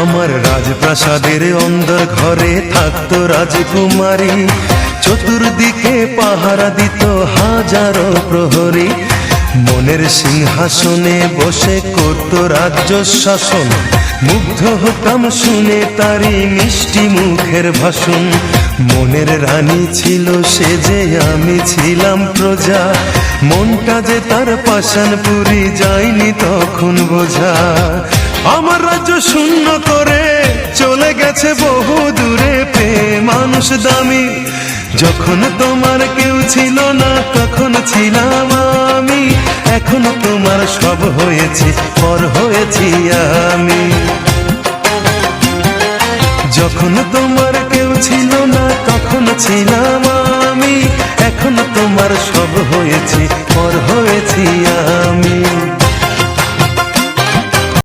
আমার রাজপ্রাসাদের অন্দর ঘরে থাকতো রাজকুমারী, চতুর্দিকে পাহারা দিত হাজারো প্রহরী। মনের সিংহাসনে বসে করত রাজ্য শাসন, মুগ্ধ হতাম শুনে তারি মিষ্টি মুখের ভাষণ। মনের রানী ছিল সে যে আমি ছিলাম প্রজা, মনটা যে তার পাষাণপুরী যায়নি তখন বোঝা। আমার রাজ্য শূন্য করে চলে গেছে বহু দূরে, পেয়ে মানুষ দামি। যখন তোমার কেউ ছিল না তখন ছিলাম আমি, এখন তোমার সব হয়েছি পর হয়েছি আমি। যখন তোমার কেউ ছিল না তখন ছিলাম আমি, এখন তোমার সব হয়েছি পর হয়েছি আমি।